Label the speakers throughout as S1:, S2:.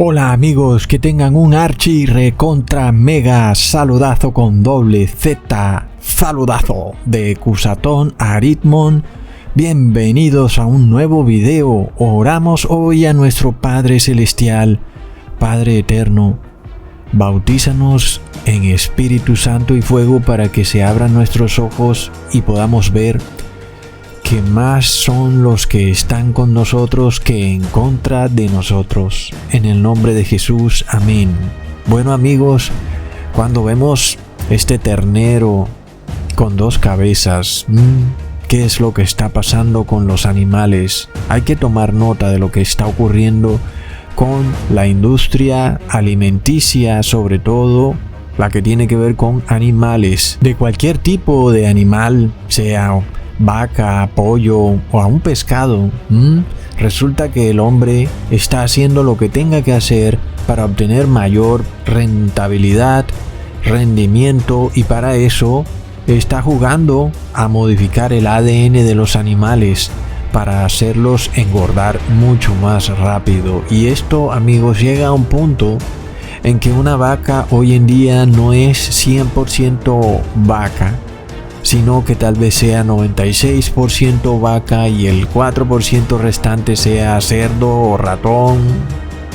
S1: Hola amigos, que tengan un archi recontra mega saludazo con doble Z, saludazo de Cusatón Aritmon. Bienvenidos a un nuevo video. Oramos hoy a nuestro Padre Celestial, Padre Eterno. Bautízanos en Espíritu Santo y Fuego para que se abran nuestros ojos y podamos ver que más son los que están con nosotros que en contra de nosotros. En el nombre de Jesús, amén. Bueno amigos, cuando vemos este ternero con dos cabezas, ¿qué es lo que está pasando con los animales? Hay que tomar nota de lo que está ocurriendo con la industria alimenticia, sobre todo la que tiene que ver con animales, de cualquier tipo de animal, sea vaca, pollo o a un pescado. Resulta que el hombre está haciendo lo que tenga que hacer para obtener mayor rentabilidad, rendimiento, y para eso está jugando a modificar el ADN de los animales para hacerlos engordar mucho más rápido. Y esto, amigos, llega a un punto en que una vaca hoy en día no es 100% vaca, sino que tal vez sea 96% vaca y el 4% restante sea cerdo o ratón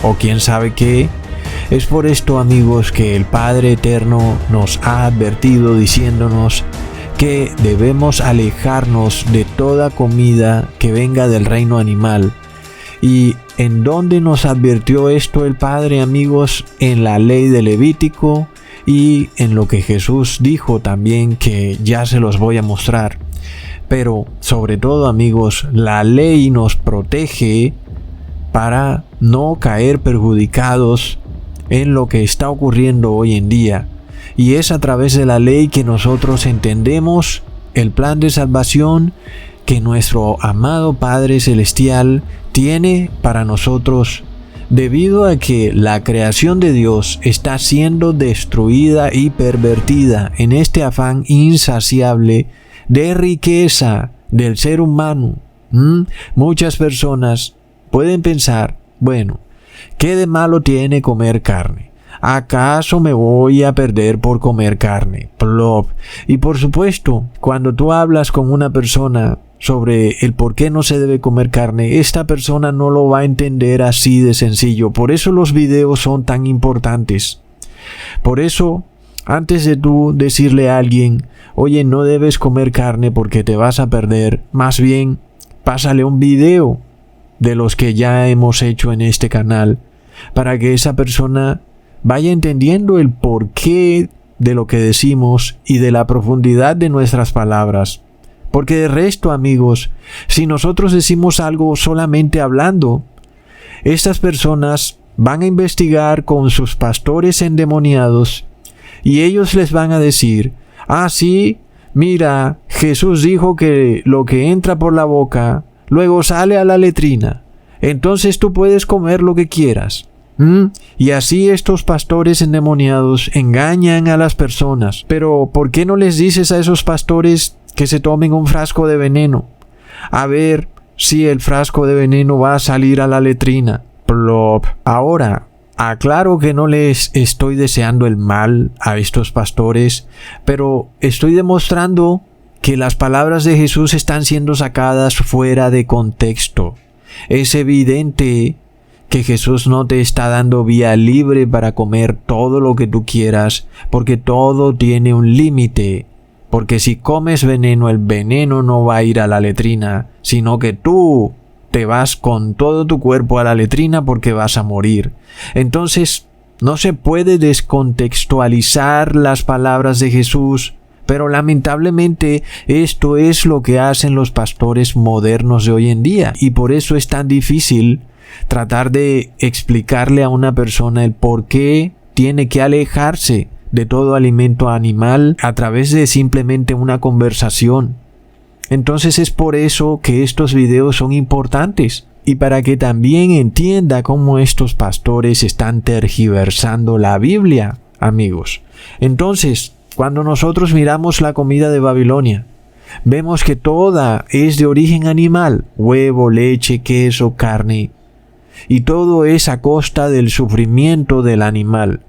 S1: o quién sabe qué. Es por esto, amigos, que el Padre Eterno nos ha advertido diciéndonos que debemos alejarnos de toda comida que venga del reino animal. ¿Y en dónde nos advirtió esto el Padre, amigos? En la ley de Levítico y en lo que Jesús dijo también, que ya se los voy a mostrar. Pero sobre todo, amigos, la ley nos protege para no caer perjudicados en lo que está ocurriendo hoy en día. Y es a través de la ley que nosotros entendemos el plan de salvación que nuestro amado Padre Celestial tiene para nosotros, debido a que la creación de Dios está siendo destruida y pervertida en este afán insaciable de riqueza del ser humano. Muchas personas pueden pensar, bueno, ¿qué de malo tiene comer carne? ¿Acaso me voy a perder por comer carne? Plop. Y por supuesto, cuando tú hablas con una persona sobre el por qué no se debe comer carne, esta persona no lo va a entender así de sencillo. Por eso los videos son tan importantes. Por eso, antes de tú decirle a alguien, oye, no debes comer carne porque te vas a perder, más bien, pásale un video de los que ya hemos hecho en este canal, para que esa persona vaya entendiendo el porqué de lo que decimos y de la profundidad de nuestras palabras. Porque de resto, amigos, si nosotros decimos algo solamente hablando, estas personas van a investigar con sus pastores endemoniados y ellos les van a decir, sí, mira, Jesús dijo que lo que entra por la boca luego sale a la letrina, entonces tú puedes comer lo que quieras. Y así estos pastores endemoniados engañan a las personas. Pero ¿por qué no les dices a esos pastores que se tomen un frasco de veneno? A ver si el frasco de veneno va a salir a la letrina. Plop. Ahora, aclaro que no les estoy deseando el mal a estos pastores, pero estoy demostrando que las palabras de Jesús están siendo sacadas fuera de contexto. Es evidente que Jesús no te está dando vía libre para comer todo lo que tú quieras, porque todo tiene un límite. Porque si comes veneno, el veneno no va a ir a la letrina, sino que tú te vas con todo tu cuerpo a la letrina porque vas a morir. Entonces, no se puede descontextualizar las palabras de Jesús, pero lamentablemente esto es lo que hacen los pastores modernos de hoy en día, y por eso es tan difícil tratar de explicarle a una persona el por qué tiene que alejarse de todo alimento animal a través de simplemente una conversación. Entonces es por eso que estos videos son importantes, y para que también entienda cómo estos pastores están tergiversando la Biblia, amigos. Entonces, cuando nosotros miramos la comida de Babilonia, vemos que toda es de origen animal: huevo, leche, queso, carne. y todo es a costa del sufrimiento del animal.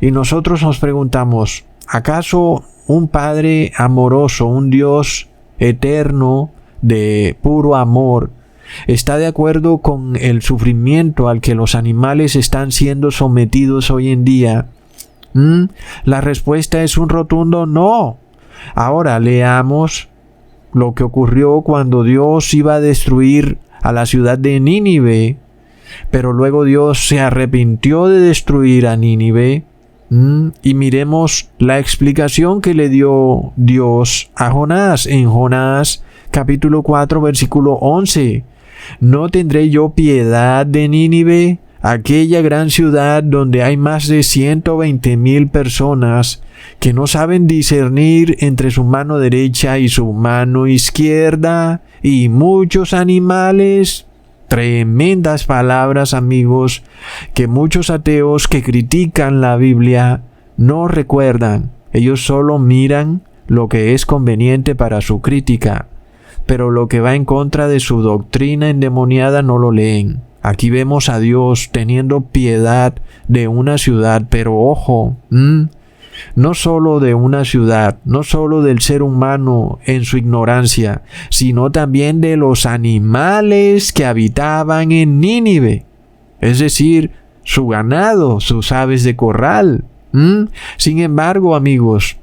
S1: Y nosotros nos preguntamos, ¿acaso un Padre amoroso, un Dios eterno de puro amor, está de acuerdo con el sufrimiento al que los animales están siendo sometidos hoy en día? La respuesta es un rotundo no. Ahora leamos lo que ocurrió cuando Dios iba a destruir a la ciudad de Nínive, pero luego Dios se arrepintió de destruir a Nínive. Y miremos la explicación que le dio Dios a Jonás en Jonás capítulo 4 versículo 11. ¿No tendré yo piedad de Nínive, aquella gran ciudad donde hay más de 120,000 personas que no saben discernir entre su mano derecha y su mano izquierda, y muchos animales? Tremendas palabras, amigos, que muchos ateos que critican la Biblia no recuerdan. Ellos solo miran lo que es conveniente para su crítica, pero lo que va en contra de su doctrina endemoniada no lo leen. Aquí vemos a Dios teniendo piedad de una ciudad, pero ojo, no solo de una ciudad, no solo del ser humano en su ignorancia, sino también de los animales que habitaban en Nínive, es decir, su ganado, sus aves de corral. Sin embargo, amigos,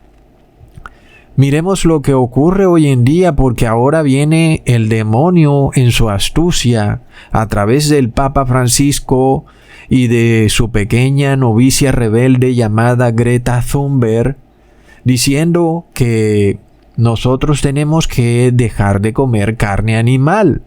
S1: miremos lo que ocurre hoy en día, porque ahora viene el demonio en su astucia a través del Papa Francisco y de su pequeña novicia rebelde llamada Greta Thunberg, diciendo que nosotros tenemos que dejar de comer carne animal.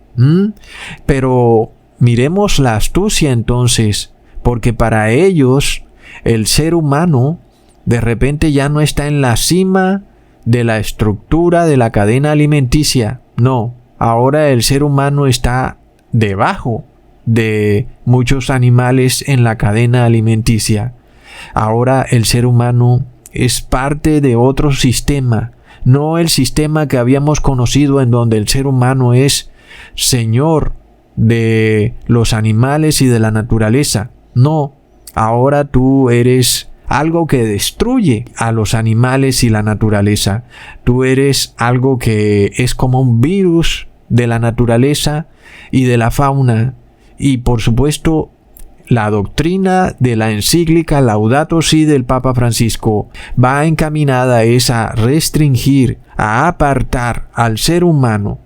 S1: Pero miremos la astucia entonces, porque para ellos el ser humano de repente ya no está en la cima de la estructura de la cadena alimenticia. No, ahora el ser humano está debajo de muchos animales en la cadena alimenticia. Ahora el ser humano es parte de otro sistema, no el sistema que habíamos conocido en donde el ser humano es señor de los animales y de la naturaleza. No, ahora tú eres algo que destruye a los animales y la naturaleza. Tú eres algo que es como un virus de la naturaleza y de la fauna. Y por supuesto, la doctrina de la encíclica Laudato Si del Papa Francisco va encaminada a restringir, a apartar al ser humano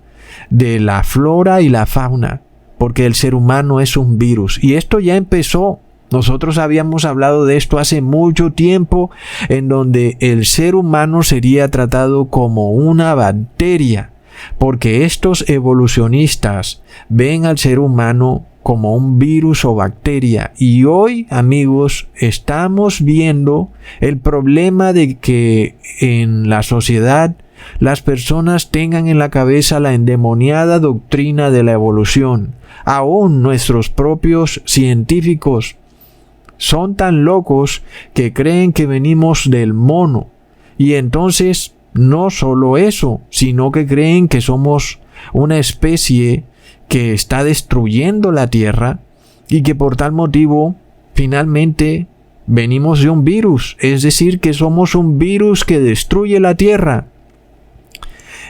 S1: de la flora y la fauna, porque el ser humano es un virus. Y esto ya empezó. Nosotros habíamos hablado de esto hace mucho tiempo, en donde el ser humano sería tratado como una bacteria, porque estos evolucionistas ven al ser humano como un virus o bacteria. Y hoy, amigos, estamos viendo el problema de que en la sociedad las personas tengan en la cabeza la endemoniada doctrina de la evolución. Aún nuestros propios científicos son tan locos que creen que venimos del mono. Y entonces, no solo eso, sino que creen que somos una especie que está destruyendo la Tierra y que por tal motivo, finalmente, venimos de un virus. Es decir, que somos un virus que destruye la Tierra.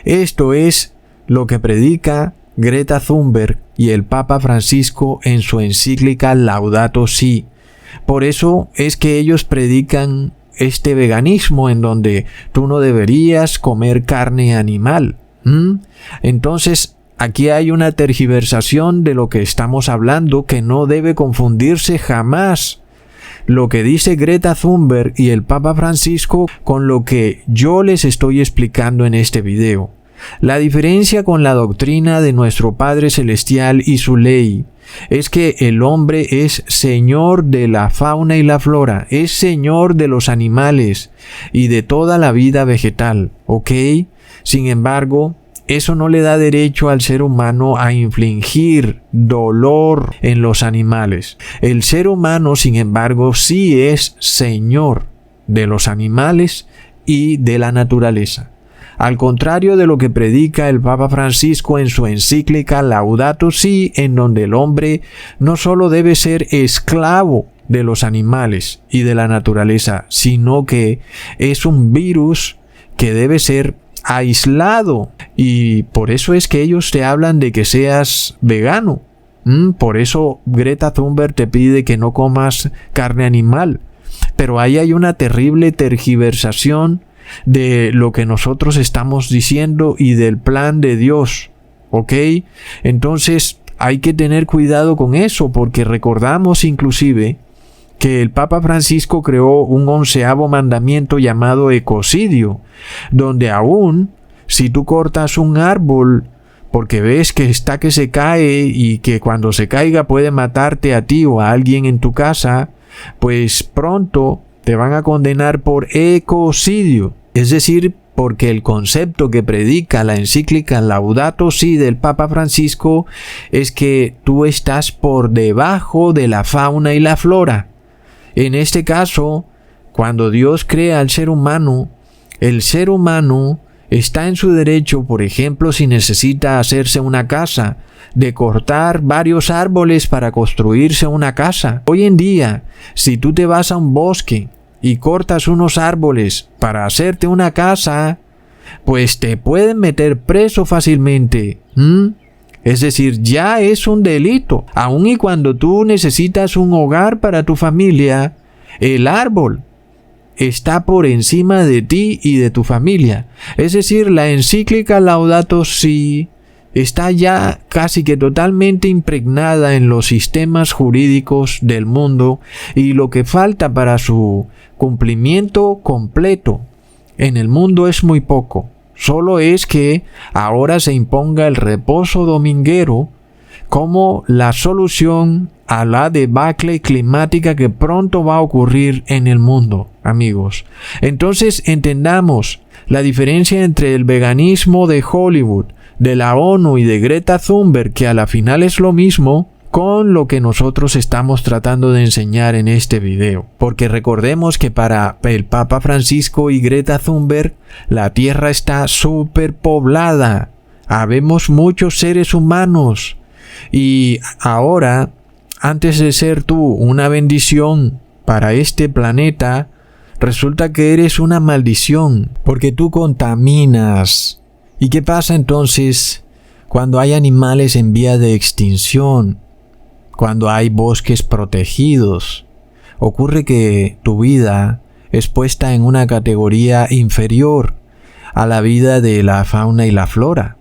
S1: Esto es lo que predica Greta Thunberg y el Papa Francisco en su encíclica Laudato Si. Por eso es que ellos predican este veganismo en donde tú no deberías comer carne animal. Entonces, aquí hay una tergiversación de lo que estamos hablando que no debe confundirse jamás. Lo que dice Greta Thunberg y el Papa Francisco con lo que yo les estoy explicando en este video. La diferencia con la doctrina de nuestro Padre Celestial y su ley es que el hombre es señor de la fauna y la flora, es señor de los animales y de toda la vida vegetal, ¿ok? Sin embargo, eso no le da derecho al ser humano a infligir dolor en los animales. El ser humano, sin embargo, sí es señor de los animales y de la naturaleza. Al contrario de lo que predica el Papa Francisco en su encíclica Laudato Si, en donde el hombre no solo debe ser esclavo de los animales y de la naturaleza, sino que es un virus que debe ser aislado. Y por eso es que ellos te hablan de que seas vegano. Por eso Greta Thunberg te pide que no comas carne animal. Pero ahí hay una terrible tergiversación de lo que nosotros estamos diciendo y del plan de Dios, ¿ok? Entonces hay que tener cuidado con eso, porque recordamos inclusive que el Papa Francisco creó un 11º mandamiento llamado ecocidio, donde aún si tú cortas un árbol porque ves que está que se cae y que cuando se caiga puede matarte a ti o a alguien en tu casa, pues pronto te van a condenar por ecocidio. Es decir, porque el concepto que predica la encíclica Laudato Si del Papa Francisco es que tú estás por debajo de la fauna y la flora. En este caso, cuando Dios crea al ser humano, el ser humano está en su derecho, por ejemplo, si necesita hacerse una casa, de cortar varios árboles para construirse una casa. Hoy en día, si tú te vas a un bosque y cortas unos árboles para hacerte una casa, pues te pueden meter preso fácilmente. Es decir, ya es un delito. Aun y cuando tú necesitas un hogar para tu familia, el árbol está por encima de ti y de tu familia. Es decir, la encíclica Laudato Si está ya casi que totalmente impregnada en los sistemas jurídicos del mundo, y lo que falta para su cumplimiento completo en el mundo es muy poco. Solo es que ahora se imponga el reposo dominguero como la solución a la debacle climática que pronto va a ocurrir en el mundo, amigos. Entonces entendamos la diferencia entre el veganismo de Hollywood, de la ONU y de Greta Thunberg, que a la final es lo mismo, con lo que nosotros estamos tratando de enseñar en este video. Porque recordemos que para el Papa Francisco y Greta Thunberg, la Tierra está superpoblada. Habemos muchos seres humanos. Y ahora, antes de ser tú una bendición para este planeta, resulta que eres una maldición, porque tú contaminas. ¿Y qué pasa entonces cuando hay animales en vía de extinción? Cuando hay bosques protegidos, ocurre que tu vida es puesta en una categoría inferior a la vida de la fauna y la flora.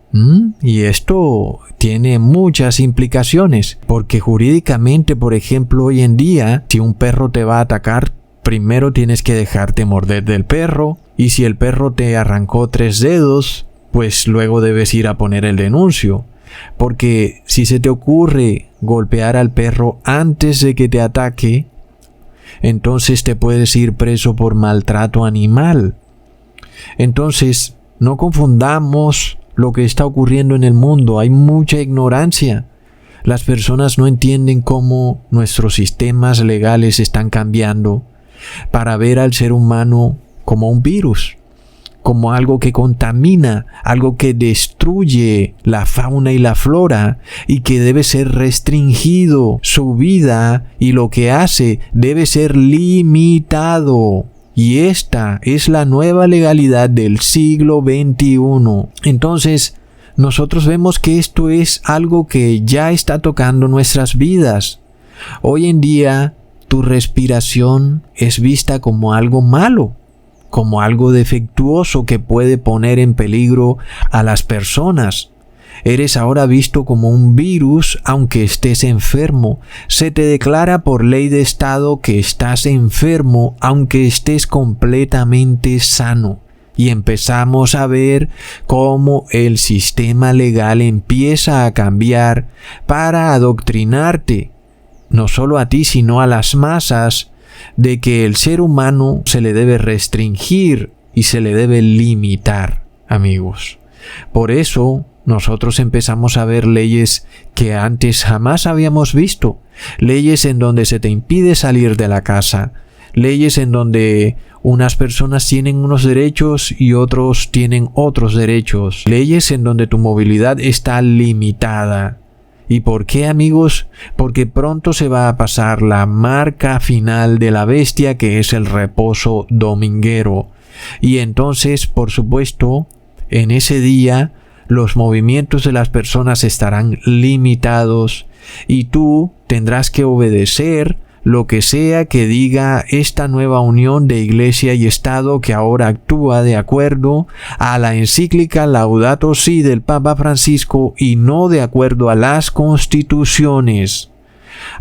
S1: Y esto tiene muchas implicaciones, porque jurídicamente, por ejemplo, hoy en día, si un perro te va a atacar, primero tienes que dejarte morder del perro, y si el perro te arrancó 3 dedos, pues luego debes ir a poner el denuncio. Porque si se te ocurre golpear al perro antes de que te ataque, entonces te puedes ir preso por maltrato animal. Entonces, no confundamos lo que está ocurriendo en el mundo. Hay mucha ignorancia. Las personas no entienden cómo nuestros sistemas legales están cambiando para ver al ser humano como un virus, como algo que contamina, algo que destruye la fauna y la flora y que debe ser restringido. Su vida y lo que hace debe ser limitado. Y esta es la nueva legalidad del siglo XXI. Entonces, nosotros vemos que esto es algo que ya está tocando nuestras vidas. Hoy en día, tu respiración es vista como algo malo, como algo defectuoso que puede poner en peligro a las personas. Eres ahora visto como un virus aunque estés enfermo. Se te declara por ley de Estado que estás enfermo aunque estés completamente sano. Y empezamos a ver cómo el sistema legal empieza a cambiar para adoctrinarte, no solo a ti sino a las masas, de que el ser humano se le debe restringir y se le debe limitar, amigos. Por eso nosotros empezamos a ver leyes que antes jamás habíamos visto, leyes en donde se te impide salir de la casa, leyes en donde unas personas tienen unos derechos y otros tienen otros derechos, leyes en donde tu movilidad está limitada. ¿Y por qué, amigos? Porque pronto se va a pasar la marca final de la bestia, que es el reposo dominguero. Y entonces, por supuesto, en ese día los movimientos de las personas estarán limitados y tú tendrás que obedecer lo que sea que diga esta nueva unión de Iglesia y Estado, que ahora actúa de acuerdo a la encíclica Laudato Si del Papa Francisco y no de acuerdo a las constituciones.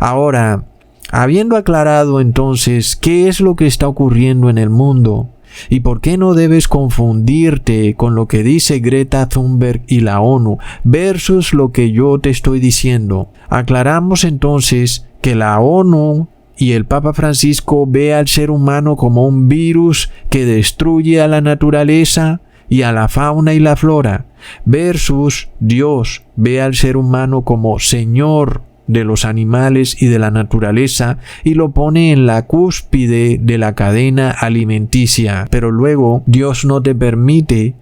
S1: Ahora, habiendo aclarado entonces qué es lo que está ocurriendo en el mundo y por qué no debes confundirte con lo que dice Greta Thunberg y la ONU versus lo que yo te estoy diciendo, aclaramos entonces que la ONU y el Papa Francisco ve al ser humano como un virus que destruye a la naturaleza y a la fauna y la flora, versus Dios ve al ser humano como Señor de los animales y de la naturaleza y lo pone en la cúspide de la cadena alimenticia. Pero luego Dios no te permite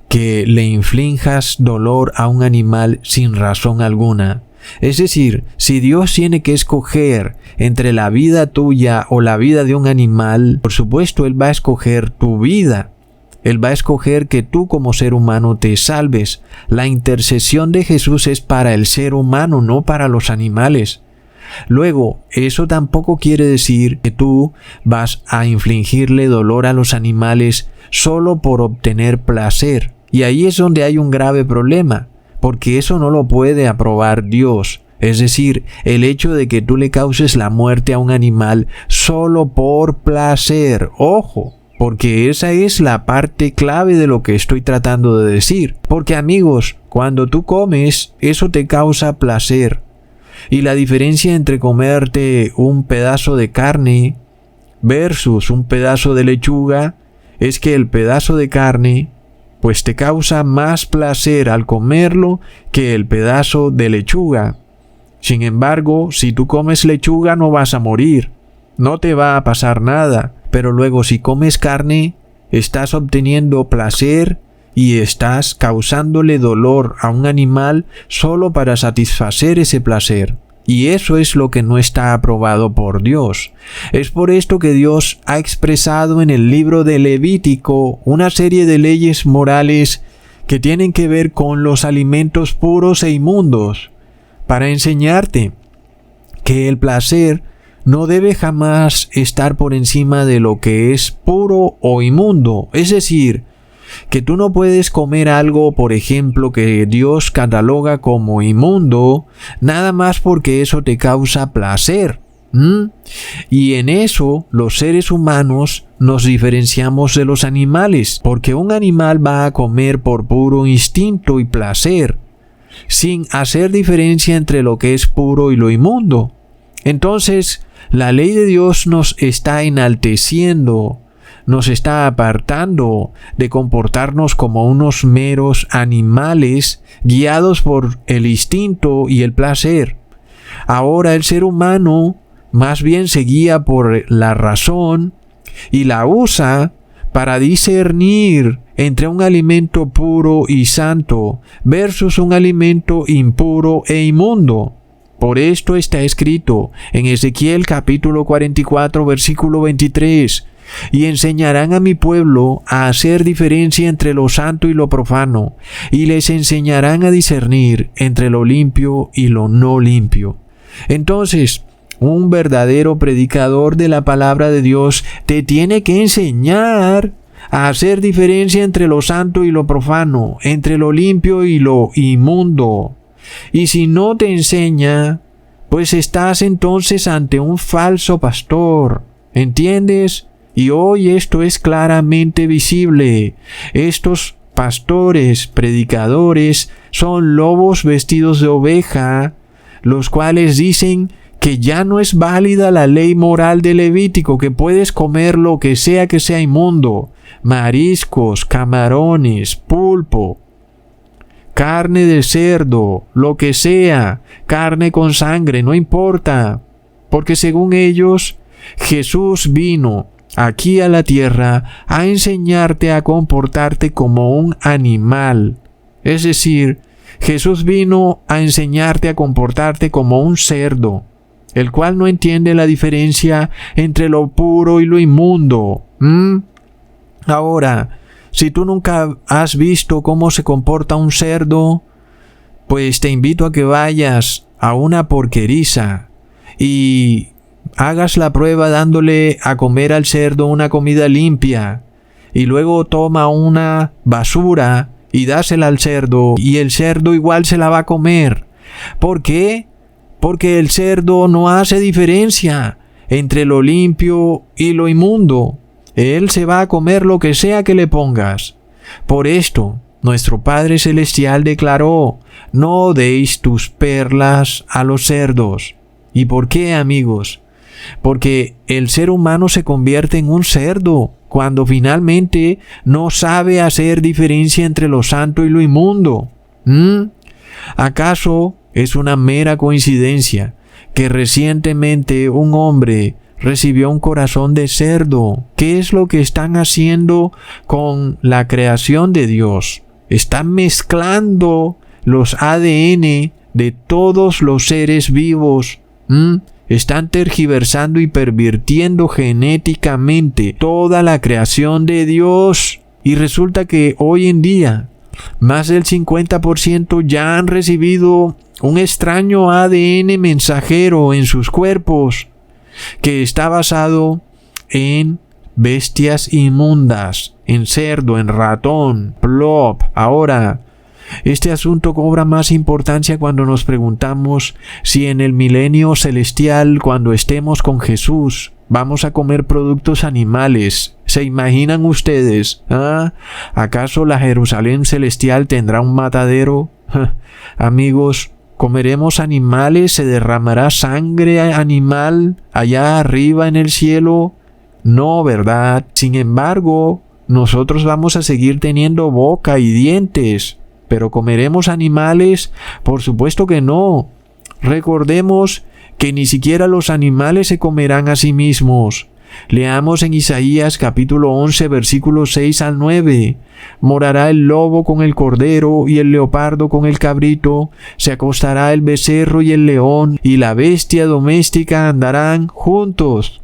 S1: que le inflinjas dolor a un animal sin razón alguna. Es decir, si Dios tiene que escoger entre la vida tuya o la vida de un animal, por supuesto Él va a escoger tu vida. Él va a escoger que tú como ser humano te salves. La intercesión de Jesús es para el ser humano, no para los animales. Luego, eso tampoco quiere decir que tú vas a infligirle dolor a los animales solo por obtener placer. Y ahí es donde hay un grave problema, porque eso no lo puede aprobar Dios. Es decir, el hecho de que tú le causes la muerte a un animal solo por placer. ¡Ojo! Porque esa es la parte clave de lo que estoy tratando de decir. Porque, amigos, cuando tú comes, eso te causa placer. Y la diferencia entre comerte un pedazo de carne versus un pedazo de lechuga es que el pedazo de carne pues te causa más placer al comerlo que el pedazo de lechuga. Sin embargo, si tú comes lechuga no vas a morir, no te va a pasar nada. Pero luego si comes carne, estás obteniendo placer y estás causándole dolor a un animal solo para satisfacer ese placer. Y eso es lo que no está aprobado por Dios. Es por esto que Dios ha expresado en el libro de Levítico una serie de leyes morales que tienen que ver con los alimentos puros e inmundos, para enseñarte que el placer no debe jamás estar por encima de lo que es puro o inmundo. Es decir, que tú no puedes comer algo, por ejemplo, que Dios cataloga como inmundo, nada más porque eso te causa placer. Y en eso los seres humanos nos diferenciamos de los animales, porque un animal va a comer por puro instinto y placer, sin hacer diferencia entre lo que es puro y lo inmundo. Entonces, la ley de Dios nos está enalteciendo, nos está apartando de comportarnos como unos meros animales guiados por el instinto y el placer. Ahora el ser humano más bien se guía por la razón y la usa para discernir entre un alimento puro y santo versus un alimento impuro e inmundo. Por esto está escrito en Ezequiel capítulo 44 versículo 23: y enseñarán a mi pueblo a hacer diferencia entre lo santo y lo profano, y les enseñarán a discernir entre lo limpio y lo no limpio. Entonces, un verdadero predicador de la palabra de Dios te tiene que enseñar a hacer diferencia entre lo santo y lo profano, entre lo limpio y lo inmundo. Y si no te enseña, pues estás entonces ante un falso pastor. ¿Entiendes? Y hoy esto es claramente visible. Estos pastores, predicadores, son lobos vestidos de oveja, los cuales dicen que ya no es válida la ley moral de Levítico, que puedes comer lo que sea inmundo, mariscos, camarones, pulpo, carne de cerdo, lo que sea, carne con sangre, no importa, porque según ellos, Jesús vino aquí a la tierra a enseñarte a comportarte como un animal. Es decir, Jesús vino a enseñarte a comportarte como un cerdo, el cual no entiende la diferencia entre lo puro y lo inmundo. Ahora, si tú nunca has visto cómo se comporta un cerdo, pues te invito a que vayas a una porqueriza y hagas la prueba dándole a comer al cerdo una comida limpia, y luego toma una basura y dásela al cerdo, y el cerdo igual se la va a comer. ¿Por qué? Porque el cerdo no hace diferencia entre lo limpio y lo inmundo. Él se va a comer lo que sea que le pongas. Por esto, nuestro Padre Celestial declaró: no deis tus perlas a los cerdos. ¿Y por qué, amigos? Porque el ser humano se convierte en un cerdo cuando finalmente no sabe hacer diferencia entre lo santo y lo inmundo. ¿Acaso es una mera coincidencia que recientemente un hombre recibió un corazón de cerdo? ¿Qué es lo que están haciendo con la creación de Dios? Están mezclando los ADN de todos los seres vivos. Están tergiversando y pervirtiendo genéticamente toda la creación de Dios. Y resulta que hoy en día más del 50% ya han recibido un extraño ADN mensajero en sus cuerpos, que está basado en bestias inmundas, en cerdo, en ratón, plop. Ahora, este asunto cobra más importancia cuando nos preguntamos si en el milenio celestial, cuando estemos con Jesús, vamos a comer productos animales. ¿Se imaginan ustedes? ¿Acaso la Jerusalén celestial tendrá un matadero? Amigos, ¿comeremos animales? ¿Se derramará sangre animal allá arriba en el cielo? No, ¿verdad? Sin embargo, nosotros vamos a seguir teniendo boca y dientes. ¿Pero comeremos animales? Por supuesto que no. Recordemos que ni siquiera los animales se comerán a sí mismos. Leamos en Isaías capítulo 11 versículos 6 al 9. Morará el lobo con el cordero y el leopardo con el cabrito. Se acostará el becerro y el león, y la bestia doméstica andarán juntos.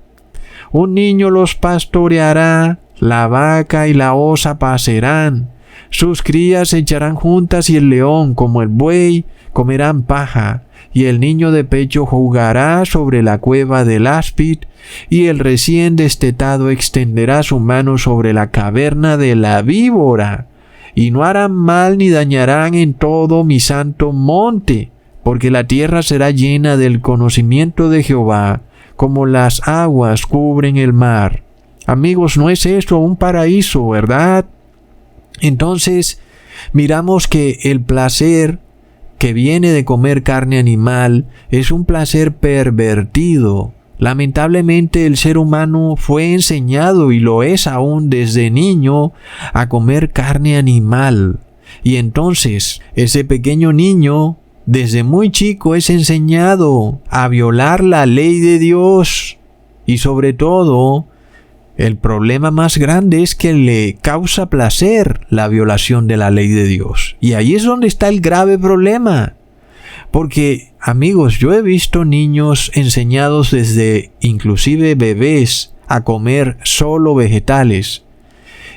S1: Un niño los pastoreará, la vaca y la osa pacerán. Sus crías se echarán juntas y el león, como el buey, comerán paja, y el niño de pecho jugará sobre la cueva del áspid, y el recién destetado extenderá su mano sobre la caverna de la víbora. Y no harán mal ni dañarán en todo mi santo monte, porque la tierra será llena del conocimiento de Jehová, como las aguas cubren el mar. Amigos, ¿no es esto un paraíso, verdad? Entonces, miramos que el placer que viene de comer carne animal es un placer pervertido. Lamentablemente el ser humano fue enseñado, y lo es aún desde niño, a comer carne animal. Y entonces ese pequeño niño desde muy chico es enseñado a violar la ley de Dios. Y sobre todo, el problema más grande es que le causa placer la violación de la ley de Dios. Y ahí es donde está el grave problema. Porque, amigos, yo he visto niños enseñados desde inclusive bebés a comer solo vegetales.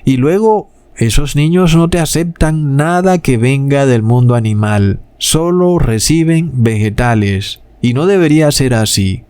S1: Y luego esos niños no te aceptan nada que venga del mundo animal. Solo reciben vegetales. Y no debería ser así.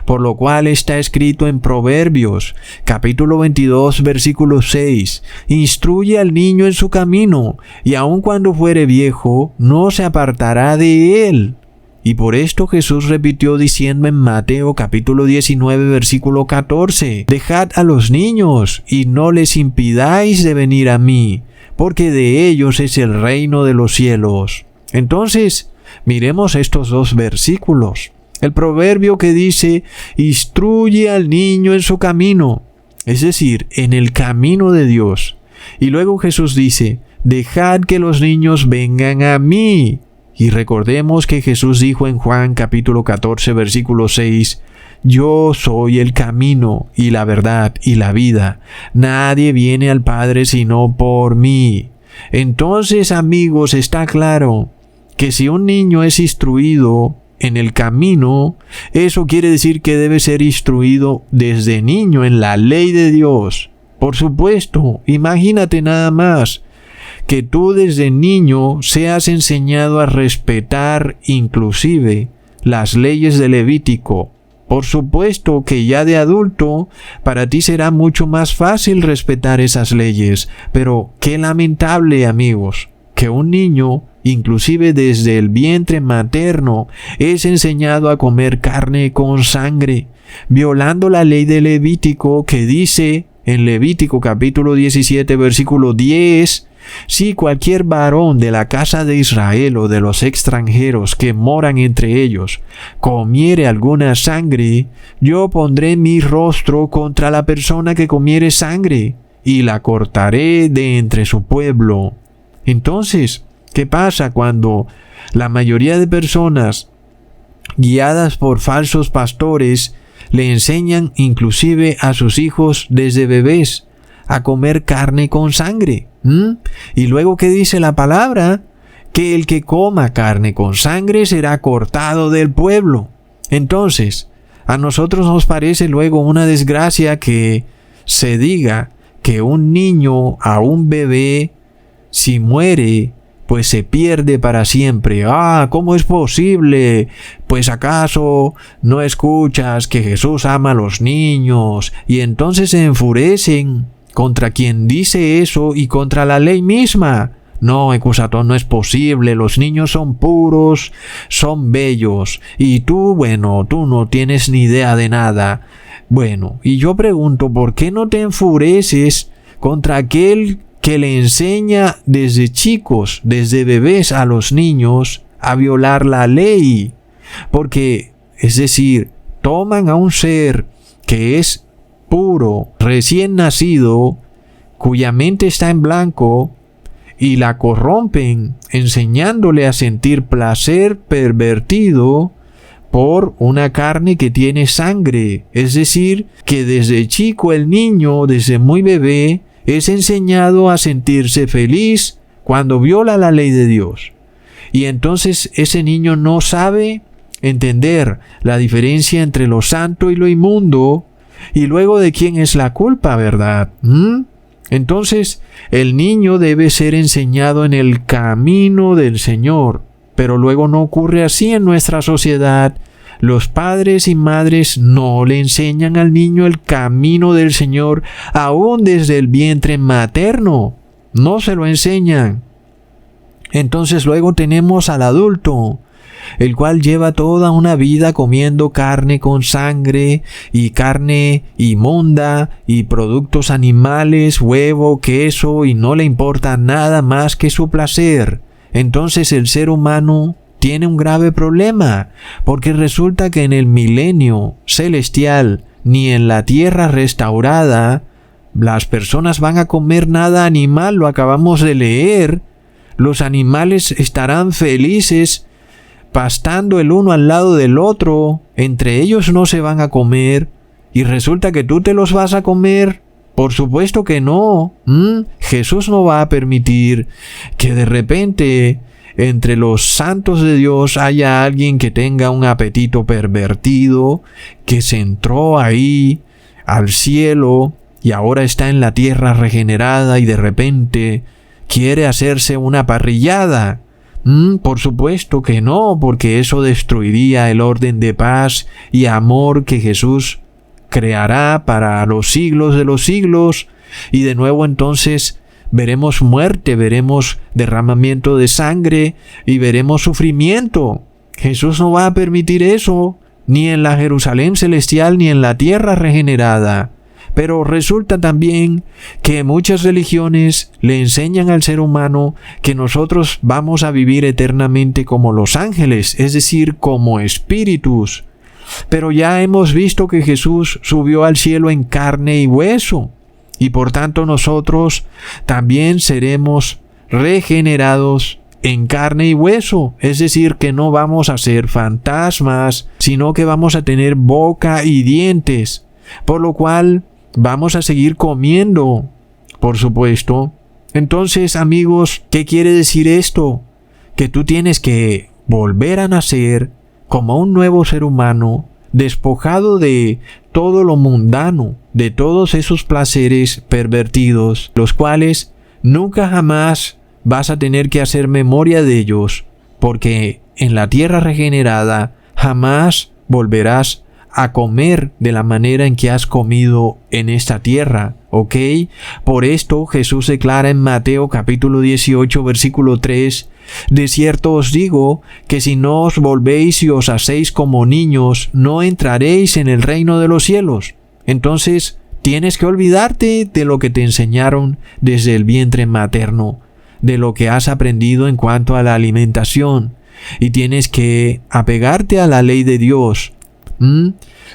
S1: Por lo cual está escrito en Proverbios, capítulo 22, versículo 6. Instruye al niño en su camino, y aun cuando fuere viejo, no se apartará de él. Y por esto Jesús repitió diciendo en Mateo, capítulo 19, versículo 14. Dejad a los niños, y no les impidáis de venir a mí, porque de ellos es el reino de los cielos. Entonces, miremos estos dos versículos. El proverbio que dice, instruye al niño en su camino, es decir, en el camino de Dios. Y luego Jesús dice, dejad que los niños vengan a mí. Y recordemos que Jesús dijo en Juan capítulo 14, versículo 6, yo soy el camino y la verdad y la vida. Nadie viene al Padre sino por mí. Entonces, amigos, está claro que si un niño es instruido en el camino, eso quiere decir que debe ser instruido desde niño en la ley de Dios. Por supuesto, imagínate nada más que tú desde niño seas enseñado a respetar inclusive las leyes de Levítico. Por supuesto que ya de adulto para ti será mucho más fácil respetar esas leyes, pero qué lamentable, amigos, que un niño, inclusive desde el vientre materno, es enseñado a comer carne con sangre, violando la ley de Levítico que dice en Levítico capítulo 17 versículo 10: si cualquier varón de la casa de Israel o de los extranjeros que moran entre ellos comiere alguna sangre, yo pondré mi rostro contra la persona que comiere sangre y la cortaré de entre su pueblo. Entonces, ¿qué pasa cuando la mayoría de personas, guiadas por falsos pastores, le enseñan inclusive a sus hijos desde bebés a comer carne con sangre? Y luego, ¿qué dice la palabra? Que el que coma carne con sangre será cortado del pueblo. Entonces, a nosotros nos parece luego una desgracia que se diga que un niño, a un bebé, si muere, pues se pierde para siempre. ¿Cómo es posible? Pues ¿acaso no escuchas que Jesús ama a los niños? Y entonces se enfurecen contra quien dice eso y contra la ley misma. No, Ecusatón, no es posible. Los niños son puros, son bellos. Y tú no tienes ni idea de nada. Bueno, y yo pregunto, ¿por qué no te enfureces contra aquel que le enseña desde chicos, desde bebés a los niños a violar la ley? Porque, es decir, toman a un ser que es puro, recién nacido, cuya mente está en blanco, y la corrompen, enseñándole a sentir placer pervertido por una carne que tiene sangre. Es decir, que desde chico el niño, desde muy bebé, es enseñado a sentirse feliz cuando viola la ley de Dios. Y entonces ese niño no sabe entender la diferencia entre lo santo y lo inmundo, y luego de quién es la culpa, ¿verdad? Entonces el niño debe ser enseñado en el camino del Señor, pero luego no ocurre así en nuestra sociedad. Los padres y madres no le enseñan al niño el camino del Señor, aún desde el vientre materno. No se lo enseñan. Entonces luego tenemos al adulto, el cual lleva toda una vida comiendo carne con sangre y carne inmunda y productos animales, huevo, queso, y no le importa nada más que su placer. Entonces el ser humano tiene un grave problema, porque resulta que en el milenio celestial ni en la tierra restaurada las personas van a comer nada animal. Lo acabamos de leer. Los animales estarán felices pastando el uno al lado del otro. Entre ellos no se van a comer. Y resulta que tú te los vas a comer. Por supuesto que no. Jesús no va a permitir que de repente entre los santos de Dios haya alguien que tenga un apetito pervertido, que se entró ahí al cielo y ahora está en la tierra regenerada y de repente quiere hacerse una parrillada. Por supuesto que no, porque eso destruiría el orden de paz y amor que Jesús creará para los siglos de los siglos. Y de nuevo entonces veremos muerte, veremos derramamiento de sangre y veremos sufrimiento. Jesús no va a permitir eso, ni en la Jerusalén celestial ni en la tierra regenerada. Pero resulta también que muchas religiones le enseñan al ser humano que nosotros vamos a vivir eternamente como los ángeles, es decir, como espíritus. Pero ya hemos visto que Jesús subió al cielo en carne y hueso, y por tanto nosotros también seremos regenerados en carne y hueso, es decir, que no vamos a ser fantasmas, sino que vamos a tener boca y dientes, por lo cual vamos a seguir comiendo, por supuesto. Entonces, amigos, ¿qué quiere decir esto? Que tú tienes que volver a nacer como un nuevo ser humano, despojado de todo lo mundano, de todos esos placeres pervertidos, los cuales nunca jamás vas a tener que hacer memoria de ellos, porque en la tierra regenerada jamás volverás a comer de la manera en que has comido en esta tierra, ¿ok? Por esto Jesús declara en Mateo capítulo 18 versículo 3: de cierto os digo que si no os volvéis y os hacéis como niños, no entraréis en el reino de los cielos. Entonces tienes que olvidarte de lo que te enseñaron desde el vientre materno, de lo que has aprendido en cuanto a la alimentación, y tienes que apegarte a la ley de Dios,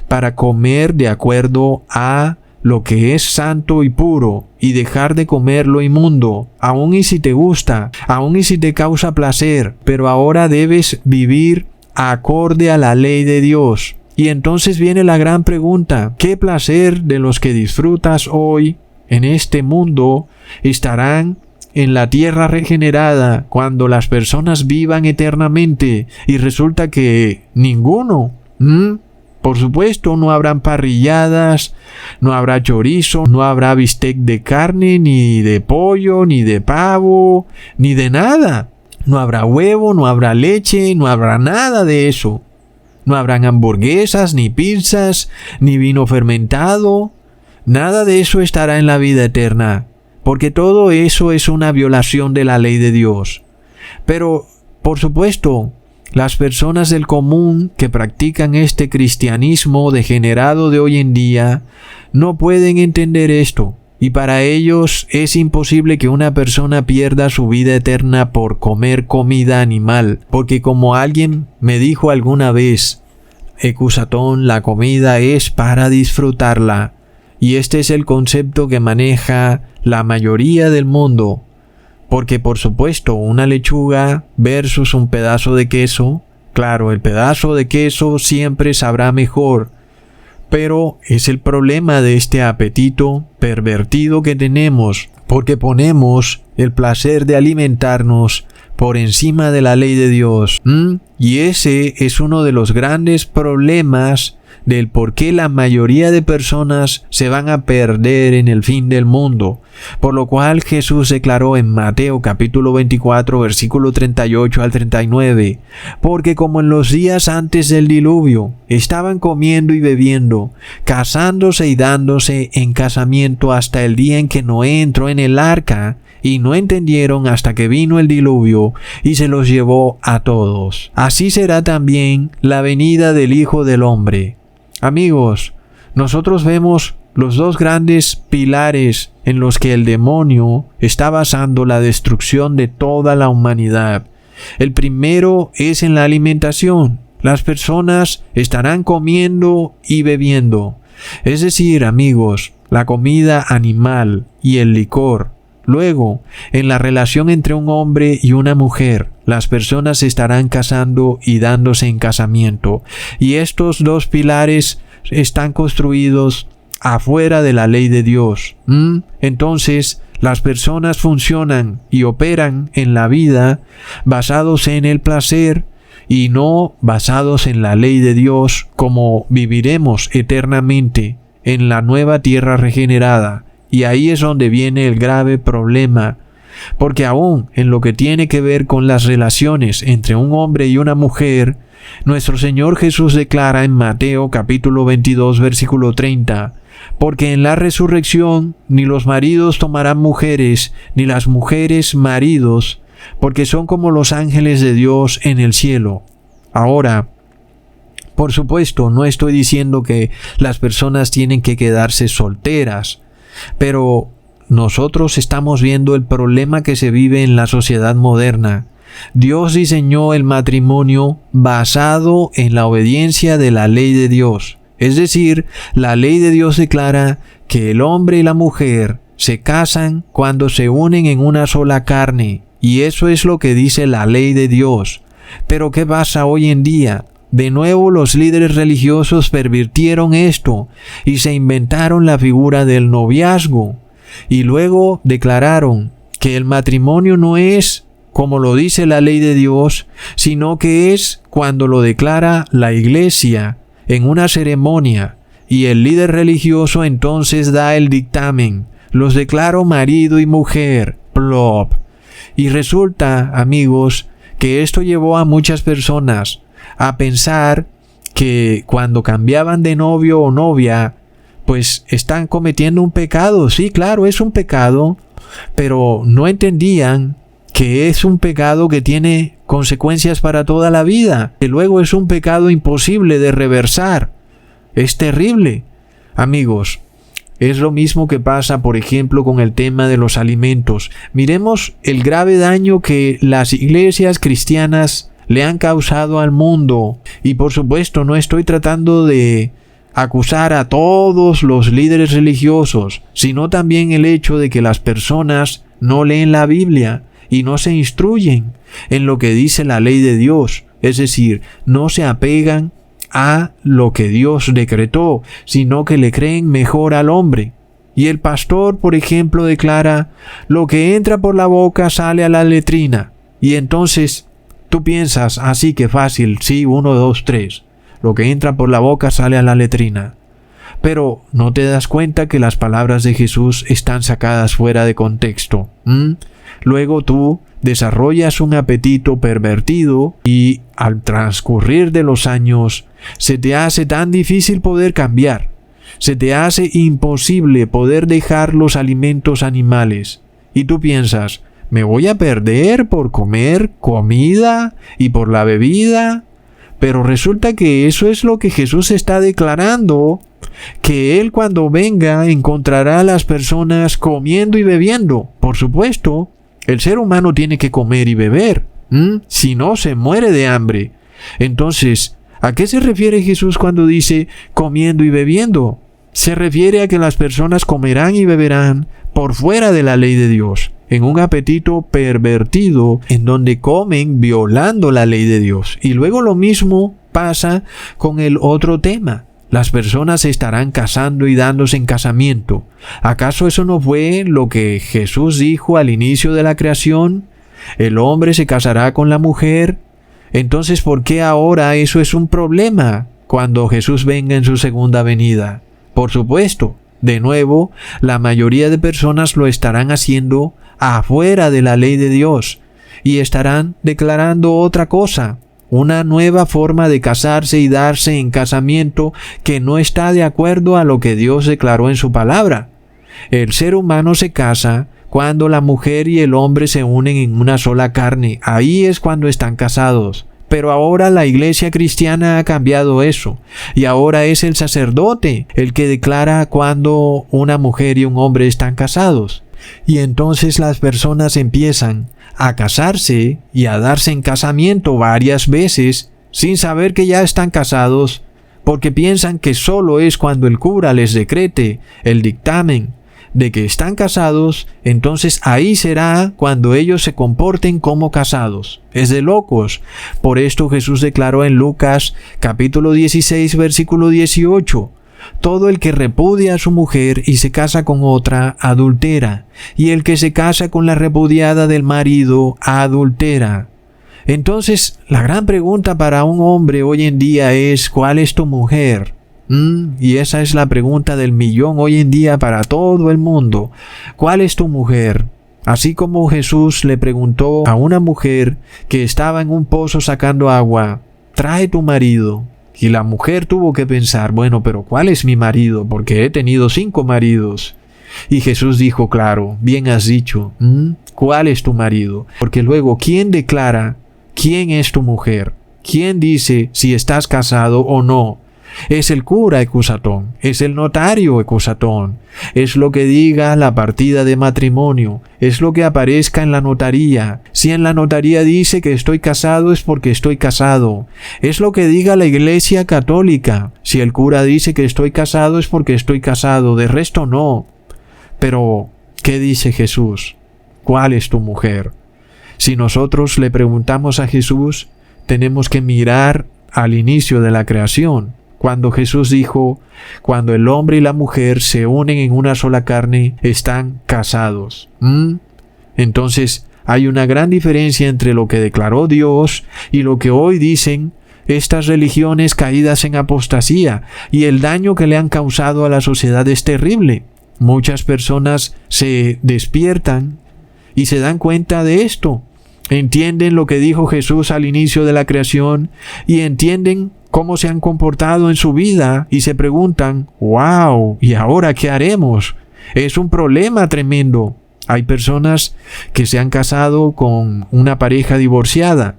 S1: para comer de acuerdo a lo que es santo y puro, y dejar de comer lo inmundo, aun y si te gusta, aun y si te causa placer, pero ahora debes vivir acorde a la ley de Dios. Y entonces viene la gran pregunta: ¿qué placer de los que disfrutas hoy en este mundo estarán en la tierra regenerada cuando las personas vivan eternamente? Y resulta que ninguno. Por supuesto, no habrán parrilladas, no habrá chorizo, no habrá bistec de carne, ni de pollo, ni de pavo, ni de nada. No habrá huevo, no habrá leche, no habrá nada de eso. No habrán hamburguesas, ni pizzas, ni vino fermentado. Nada de eso estará en la vida eterna, porque todo eso es una violación de la ley de Dios. Pero, por supuesto, las personas del común que practican este cristianismo degenerado de hoy en día no pueden entender esto, y para ellos es imposible que una persona pierda su vida eterna por comer comida animal, porque como alguien me dijo alguna vez: Ecusatón, la comida es para disfrutarla, y este es el concepto que maneja la mayoría del mundo. Porque por supuesto, una lechuga versus un pedazo de queso, claro, el pedazo de queso siempre sabrá mejor, pero es el problema de este apetito pervertido que tenemos, porque ponemos el placer de alimentarnos por encima de la ley de Dios. Y ese es uno de los grandes problemas del por qué la mayoría de personas se van a perder en el fin del mundo. Por lo cual Jesús declaró en Mateo capítulo 24 versículo 38 al 39: porque como en los días antes del diluvio estaban comiendo y bebiendo, casándose y dándose en casamiento hasta el día en que Noé entró en el arca, y no entendieron hasta que vino el diluvio y se los llevó a todos. Así será también la venida del Hijo del Hombre. Amigos, nosotros vemos los dos grandes pilares en los que el demonio está basando la destrucción de toda la humanidad. El primero es en la alimentación. Las personas estarán comiendo y bebiendo. Es decir, amigos, la comida animal y el licor. Luego, en la relación entre un hombre y una mujer, las personas se estarán casando y dándose en casamiento. Y estos dos pilares están construidos afuera de la ley de Dios. Entonces, las personas funcionan y operan en la vida basados en el placer y no basados en la ley de Dios, como viviremos eternamente en la nueva tierra regenerada. Y ahí es donde viene el grave problema, porque aún en lo que tiene que ver con las relaciones entre un hombre y una mujer, nuestro Señor Jesús declara en Mateo capítulo 22 versículo 30: porque en la resurrección ni los maridos tomarán mujeres, ni las mujeres maridos, porque son como los ángeles de Dios en el cielo. Ahora, por supuesto, no estoy diciendo que las personas tienen que quedarse solteras, pero nosotros estamos viendo el problema que se vive en la sociedad moderna. Dios diseñó el matrimonio basado en la obediencia de la ley de Dios. Es decir, la ley de Dios declara que el hombre y la mujer se casan cuando se unen en una sola carne, Y eso es lo que dice la ley de Dios. Pero ¿qué pasa hoy en día? De nuevo los líderes religiosos pervirtieron esto y se inventaron la figura del noviazgo. Y luego declararon que el matrimonio no es como lo dice la ley de Dios, sino que es cuando lo declara la iglesia en una ceremonia. Y el líder religioso entonces da el dictamen. Los declaro marido y mujer. Plop. Y resulta, amigos, que esto llevó a muchas personas a pensar que cuando cambiaban de novio o novia, pues están cometiendo un pecado. Sí, claro, es un pecado, pero no entendían que es un pecado que tiene consecuencias para toda la vida, que luego es un pecado imposible de reversar. Es terrible. Amigos, es lo mismo que pasa, por ejemplo, con el tema de los alimentos. Miremos el grave daño que las iglesias cristianas le han causado al mundo. Y por supuesto, no estoy tratando de acusar a todos los líderes religiosos, sino también el hecho de que las personas no leen la Biblia y no se instruyen en lo que dice la ley de Dios. Es decir, no se apegan a lo que Dios decretó, sino que le creen mejor al hombre. Y el pastor, por ejemplo, declara: lo que entra por la boca sale a la letrina. Y entonces tú piensas, así que fácil, sí, 1, 2, 3. Lo que entra por la boca sale a la letrina. Pero no te das cuenta que las palabras de Jesús están sacadas fuera de contexto. Luego tú desarrollas un apetito pervertido y al transcurrir de los años se te hace tan difícil poder cambiar. Se te hace imposible poder dejar los alimentos animales. Y tú piensas: ¿me voy a perder por comer comida y por la bebida? Pero resulta que eso es lo que Jesús está declarando, que Él cuando venga encontrará a las personas comiendo y bebiendo. Por supuesto, el ser humano tiene que comer y beber, si no se muere de hambre. Entonces, ¿a qué se refiere Jesús cuando dice comiendo y bebiendo? Se refiere a que las personas comerán y beberán por fuera de la ley de Dios, en un apetito pervertido en donde comen violando la ley de Dios. Y luego lo mismo pasa con el otro tema. Las personas se estarán casando y dándose en casamiento. ¿Acaso eso no fue lo que Jesús dijo al inicio de la creación? El hombre se casará con la mujer. Entonces, ¿por qué ahora eso es un problema cuando Jesús venga en su segunda venida? Por supuesto, de nuevo, la mayoría de personas lo estarán haciendo afuera de la ley de Dios y estarán declarando otra cosa, una nueva forma de casarse y darse en casamiento que no está de acuerdo a lo que Dios declaró en su palabra. El ser humano se casa cuando la mujer y el hombre se unen en una sola carne. Ahí es cuando están casados. Pero ahora la iglesia cristiana ha cambiado eso, y ahora es el sacerdote el que declara cuando una mujer y un hombre están casados. Y entonces las personas empiezan a casarse y a darse en casamiento varias veces sin saber que ya están casados, porque piensan que solo es cuando el cura les decrete el dictamen de que están casados, entonces ahí será cuando ellos se comporten como casados. Es de locos. Por esto Jesús declaró en Lucas capítulo 16 versículo 18: todo el que repudia a su mujer y se casa con otra, adultera, y el que se casa con la repudiada del marido, adultera. Entonces, la gran pregunta para un hombre hoy en día es: ¿cuál es tu mujer? Y esa es la pregunta del millón hoy en día para todo el mundo. ¿Cuál es tu mujer? Así como Jesús le preguntó a una mujer que estaba en un pozo sacando agua: trae tu marido. Y la mujer tuvo que pensar: bueno, pero ¿cuál es mi marido? Porque he tenido 5 maridos. Y Jesús dijo: claro, bien has dicho. ¿Cuál es tu marido? Porque luego, ¿quién declara quién es tu mujer? ¿Quién dice si estás casado o no? Es el cura ecusatón, es el notario ecusatón, es lo que diga la partida de matrimonio, es lo que aparezca en la notaría. Si en la notaría dice que estoy casado, es porque estoy casado. Es lo que diga la iglesia católica. Si el cura dice que estoy casado, es porque estoy casado, de resto no. Pero, ¿qué dice Jesús? ¿Cuál es tu mujer? Si nosotros le preguntamos a Jesús, tenemos que mirar al inicio de la creación, cuando Jesús dijo, cuando el hombre y la mujer se unen en una sola carne, están casados. Entonces, hay una gran diferencia entre lo que declaró Dios y lo que hoy dicen estas religiones caídas en apostasía, y el daño que le han causado a la sociedad es terrible. Muchas personas se despiertan y se dan cuenta de esto. Entienden lo que dijo Jesús al inicio de la creación y entienden cómo se han comportado en su vida y se preguntan, ¡wow! ¿Y ahora qué haremos? Es un problema tremendo. Hay personas que se han casado con una pareja divorciada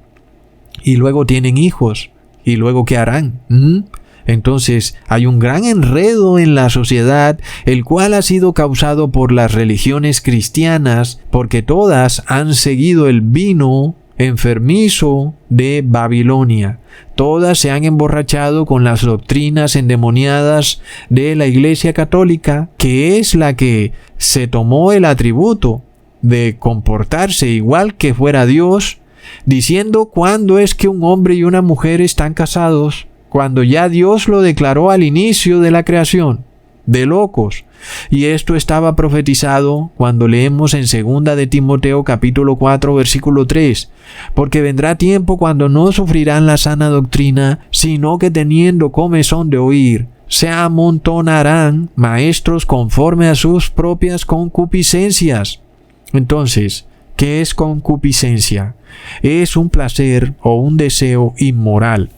S1: y luego tienen hijos. ¿Y luego qué harán? Entonces, hay un gran enredo en la sociedad, el cual ha sido causado por las religiones cristianas, porque todas han seguido el vino enfermizo de Babilonia. Todas se han emborrachado con las doctrinas endemoniadas de la Iglesia Católica, que es la que se tomó el atributo de comportarse igual que fuera Dios, diciendo cuándo es que un hombre y una mujer están casados, cuando ya Dios lo declaró al inicio de la creación. De locos. Y esto estaba profetizado cuando leemos en 2 de Timoteo capítulo 4 versículo 3, porque vendrá tiempo cuando no sufrirán la sana doctrina, sino que teniendo comezón de oír, se amontonarán maestros conforme a sus propias concupiscencias. Entonces, ¿qué es concupiscencia? Es un placer o un deseo inmoral.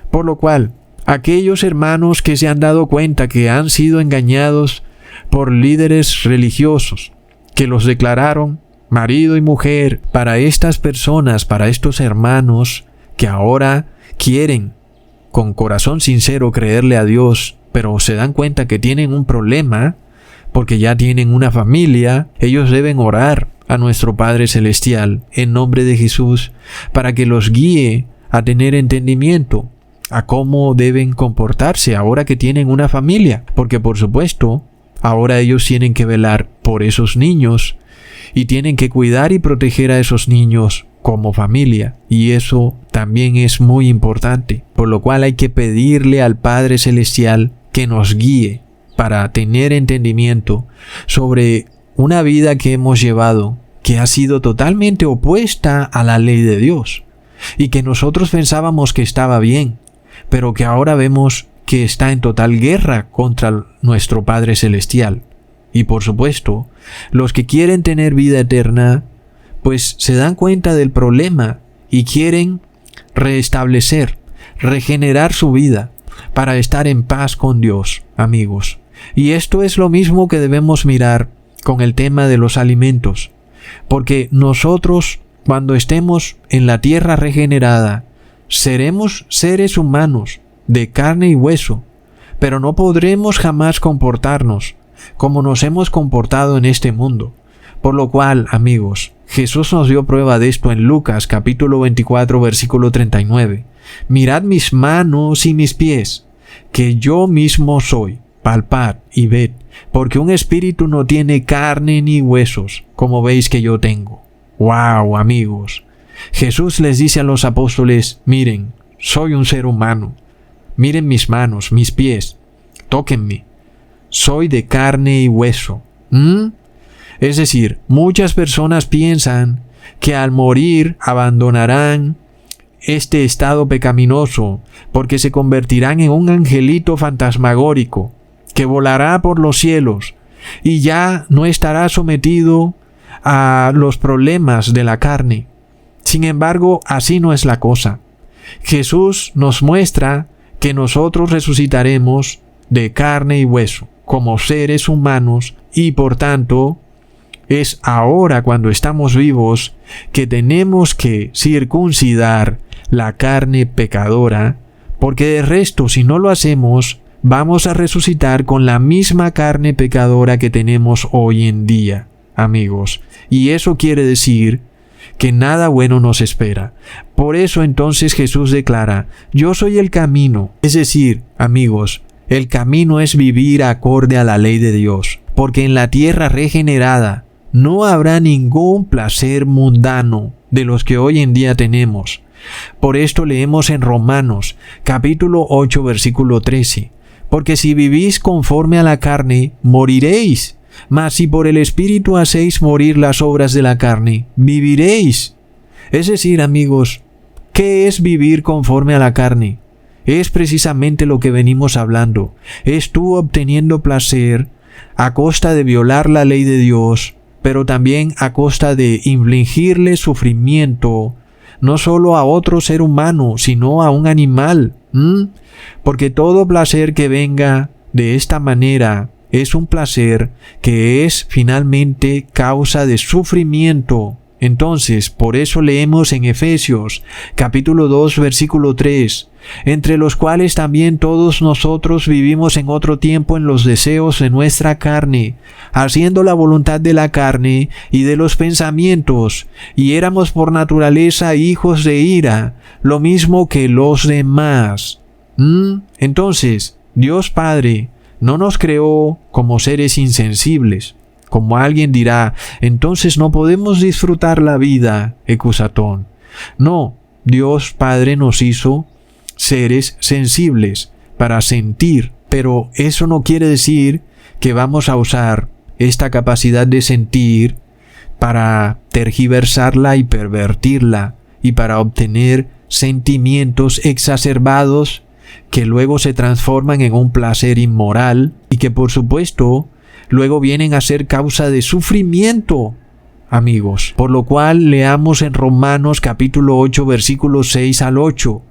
S1: Por lo cual, aquellos hermanos que se han dado cuenta que han sido engañados por líderes religiosos, que los declararon marido y mujer, para estas personas, para estos hermanos que ahora quieren con corazón sincero creerle a Dios, pero se dan cuenta que tienen un problema, porque ya tienen una familia, ellos deben orar a nuestro Padre Celestial en nombre de Jesús para que los guíe a tener entendimiento a cómo deben comportarse ahora que tienen una familia, porque por supuesto ahora ellos tienen que velar por esos niños y tienen que cuidar y proteger a esos niños como familia, y eso también es muy importante, por lo cual hay que pedirle al Padre Celestial que nos guíe para tener entendimiento sobre una vida que hemos llevado que ha sido totalmente opuesta a la ley de Dios y que nosotros pensábamos que estaba bien, pero que ahora vemos que está en total guerra contra nuestro Padre Celestial. Y por supuesto, los que quieren tener vida eterna, pues se dan cuenta del problema y quieren restablecer, regenerar su vida para estar en paz con Dios, amigos. Y esto es lo mismo que debemos mirar con el tema de los alimentos, porque nosotros, cuando estemos en la tierra regenerada, seremos seres humanos de carne y hueso, pero no podremos jamás comportarnos como nos hemos comportado en este mundo. Por lo cual, amigos, Jesús nos dio prueba de esto en Lucas capítulo 24 versículo 39. Mirad mis manos y mis pies, que yo mismo soy. Palpad y ved, porque un espíritu no tiene carne ni huesos, como veis que yo tengo. ¡Wow, amigos! Jesús les dice a los apóstoles, miren, soy un ser humano. Miren mis manos, mis pies. Tóquenme. Soy de carne y hueso. Es decir, muchas personas piensan que al morir abandonarán este estado pecaminoso porque se convertirán en un angelito fantasmagórico que volará por los cielos y ya no estará sometido a los problemas de la carne. Sin embargo, así no es la cosa. Jesús nos muestra que nosotros resucitaremos de carne y hueso, como seres humanos, y por tanto, es ahora cuando estamos vivos que tenemos que circuncidar la carne pecadora, porque de resto, si no lo hacemos, vamos a resucitar con la misma carne pecadora que tenemos hoy en día, amigos. Y eso quiere decir que nada bueno nos espera. Por eso entonces Jesús declara, yo soy el camino. Es decir, amigos, el camino es vivir acorde a la ley de Dios, porque en la tierra regenerada no habrá ningún placer mundano de los que hoy en día tenemos. Por esto leemos en Romanos, capítulo 8, versículo 13. Porque si vivís conforme a la carne, moriréis. Mas si por el Espíritu hacéis morir las obras de la carne, viviréis. Es decir, amigos, ¿qué es vivir conforme a la carne? Es precisamente lo que venimos hablando. Es tú obteniendo placer a costa de violar la ley de Dios, pero también a costa de infligirle sufrimiento, no solo a otro ser humano, sino a un animal. Porque todo placer que venga de esta manera es un placer que es finalmente causa de sufrimiento. Entonces, por eso leemos en Efesios, capítulo 2, versículo 3, entre los cuales también todos nosotros vivimos en otro tiempo en los deseos de nuestra carne, haciendo la voluntad de la carne y de los pensamientos, y éramos por naturaleza hijos de ira, lo mismo que los demás. Entonces, Dios Padre no nos creó como seres insensibles. Como alguien dirá, entonces no podemos disfrutar la vida, Ecusatón. No, Dios Padre nos hizo seres sensibles para sentir, pero eso no quiere decir que vamos a usar esta capacidad de sentir para tergiversarla y pervertirla y para obtener sentimientos exacerbados que luego se transforman en un placer inmoral y que por supuesto luego vienen a ser causa de sufrimiento, amigos. Por lo cual leamos en Romanos capítulo 8 versículos 6 al 8.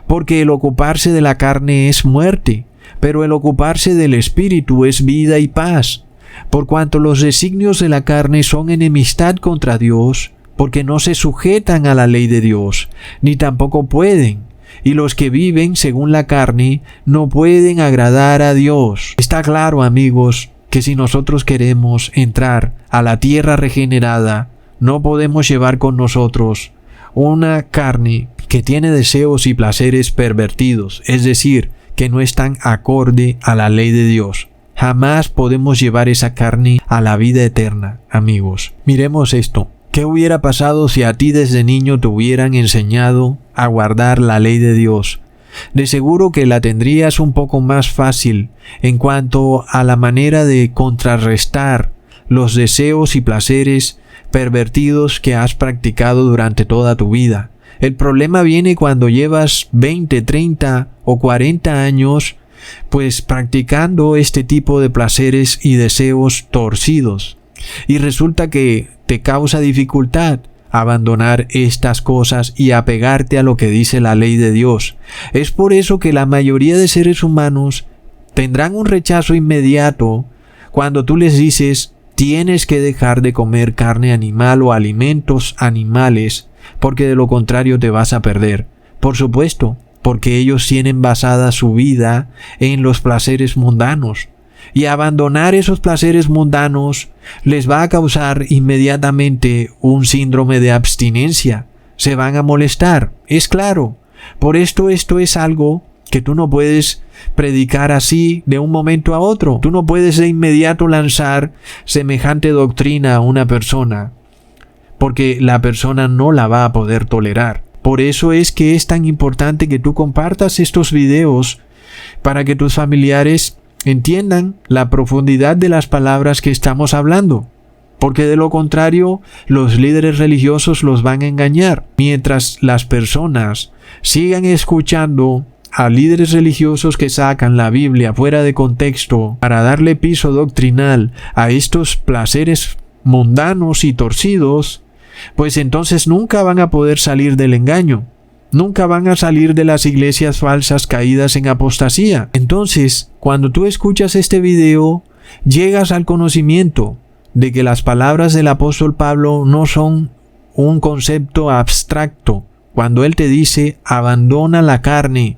S1: Porque el ocuparse de la carne es muerte, pero el ocuparse del Espíritu es vida y paz. Por cuanto los designios de la carne son enemistad contra Dios, porque no se sujetan a la ley de Dios, ni tampoco pueden. Y los que viven según la carne no pueden agradar a Dios. Está claro, amigos, que si nosotros queremos entrar a la tierra regenerada, no podemos llevar con nosotros una carne que tiene deseos y placeres pervertidos, es decir, que no están acorde a la ley de Dios. Jamás podemos llevar esa carne a la vida eterna, amigos. Miremos esto. ¿Qué hubiera pasado si a ti desde niño te hubieran enseñado a guardar la ley de Dios? De seguro que la tendrías un poco más fácil en cuanto a la manera de contrarrestar los deseos y placeres pervertidos que has practicado durante toda tu vida. El problema viene cuando llevas 20, 30 o 40 años pues practicando este tipo de placeres y deseos torcidos. Y resulta que te causa dificultad abandonar estas cosas y apegarte a lo que dice la ley de Dios. Es por eso que la mayoría de seres humanos tendrán un rechazo inmediato cuando tú les dices tienes que dejar de comer carne animal o alimentos animales porque de lo contrario te vas a perder. Por supuesto, porque ellos tienen basada su vida en los placeres mundanos. Y abandonar esos placeres mundanos les va a causar inmediatamente un síndrome de abstinencia. Se van a molestar, es claro. Por esto es algo que tú no puedes predicar así de un momento a otro. Tú no puedes de inmediato lanzar semejante doctrina a una persona, porque la persona no la va a poder tolerar. Por eso es que es tan importante que tú compartas estos videos para que tus familiares entiendan la profundidad de las palabras que estamos hablando, porque de lo contrario los líderes religiosos los van a engañar. Mientras las personas sigan escuchando a líderes religiosos que sacan la Biblia fuera de contexto para darle piso doctrinal a estos placeres mundanos y torcidos, pues entonces nunca van a poder salir del engaño. Nunca van a salir de las iglesias falsas caídas en apostasía. Entonces, cuando tú escuchas este video, llegas al conocimiento de que las palabras del apóstol Pablo no son un concepto abstracto. Cuando él te dice, abandona la carne,